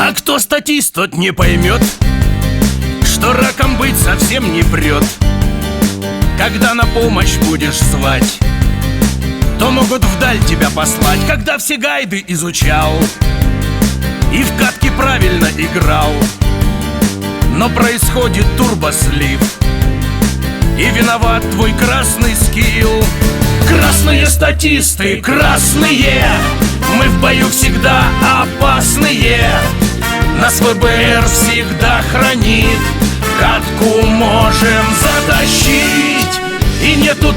А кто статист, тот не поймет, что раком быть совсем не прет. Когда на помощь будешь звать, то могут вдаль тебя послать. Когда все гайды изучал и в катки правильно играл, но происходит турбослив, и виноват твой красный скилл. Красные статисты, красные, мы в бою всегда опасные. Нас ВБР всегда хранит, катку можем затащить, и нету